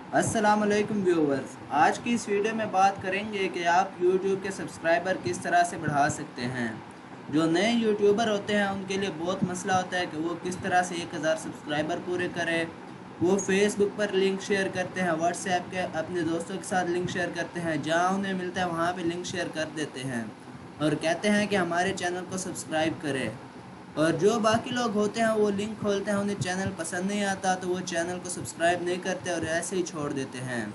अस्सलाम वालेकुम व्यूवर्स। आज की इस वीडियो में बात करेंगे कि आप YouTube के सब्सक्राइबर किस तरह से बढ़ा सकते हैं। जो नए यूट्यूबर होते हैं उनके लिए बहुत मसला होता है कि वो किस तरह से 1000 सब्सक्राइबर पूरे करें। वो फेसबुक पर लिंक शेयर करते हैं, व्हाट्सएप के अपने दोस्तों के साथ लिंक शेयर करते हैं, जहाँ उन्हें मिलता है वहाँ पे लिंक शेयर कर देते हैं और कहते हैं कि हमारे चैनल को सब्सक्राइब करें। और जो बाकी लोग होते हैं वो लिंक खोलते हैं, उन्हें चैनल पसंद नहीं आता तो वो चैनल को सब्सक्राइब नहीं करते और ऐसे ही छोड़ देते हैं।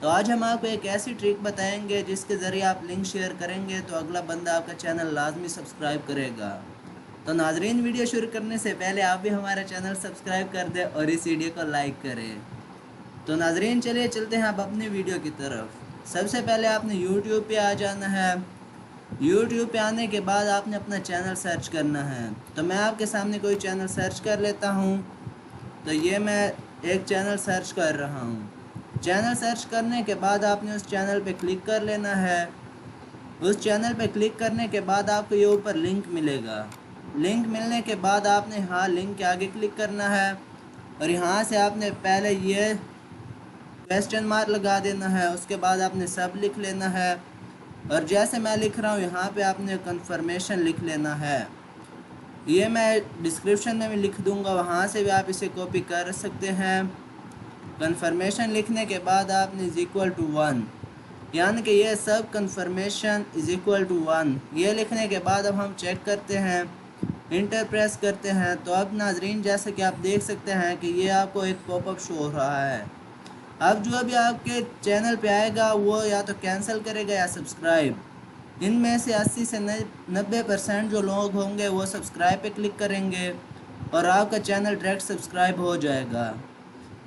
तो आज हम आपको एक ऐसी ट्रिक बताएंगे जिसके ज़रिए आप लिंक शेयर करेंगे तो अगला बंदा आपका चैनल लाजमी सब्सक्राइब करेगा। तो नाजरीन, वीडियो शुरू करने से पहले आप भी हमारा चैनल सब्सक्राइब कर दें और इस वीडियो को लाइक करें। तो नाजरीन, चलिए चलते हैं अब अपनी वीडियो की तरफ। सबसे पहले आपने यूट्यूब पे आ जाना है। यूट्यूब पे आने के बाद आपने अपना चैनल सर्च करना है। तो मैं आपके सामने कोई चैनल सर्च कर लेता हूँ। तो ये मैं एक चैनल सर्च कर रहा हूँ। चैनल सर्च करने के बाद आपने उस चैनल पे क्लिक कर लेना है। उस चैनल पे क्लिक करने के बाद आपको ये ऊपर लिंक मिलेगा। लिंक मिलने के बाद आपने हाँ लिंक के आगे क्लिक करना है और यहाँ से आपने पहले ये क्वेश्चन मार्क लगा देना है। उसके बाद आपने सब लिख लेना है और जैसे मैं लिख रहा हूँ यहाँ पे आपने कन्फर्मेशन लिख लेना है। ये मैं डिस्क्रिप्शन में भी लिख दूँगा, वहाँ से भी आप इसे कॉपी कर सकते हैं। कन्फर्मेशन लिखने के बाद आपने इज़ इक्वल टू 1, यानी कि ये सब कन्फर्मेशन इज़ इक्वल टू 1, ये लिखने के बाद अब हम चेक करते हैं, इंटर प्रेस करते हैं। तो अब नाजरीन, जैसे कि आप देख सकते हैं कि ये आपको एक पॉपअप शो हो रहा है। अब जो भी आपके चैनल पे आएगा वो या तो कैंसिल करेगा या सब्सक्राइब। इनमें से 80 से 90% जो लोग होंगे वो सब्सक्राइब पे क्लिक करेंगे और आपका चैनल डायरेक्ट सब्सक्राइब हो जाएगा।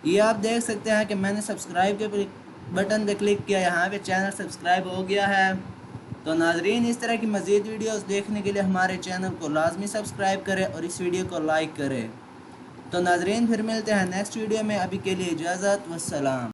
ये आप देख सकते हैं कि मैंने सब्सक्राइब के बटन पे क्लिक किया, यहाँ पे चैनल सब्सक्राइब हो गया है। तो नाजरीन, इस तरह की मज़ीद वीडियोस देखने के लिए हमारे चैनल को लाजमी सब्सक्राइब करें और इस वीडियो को लाइक करें। तो नाजरीन, फिर मिलते हैं नेक्स्ट वीडियो में। अभी के लिए इजाज़त, वस्सलाम।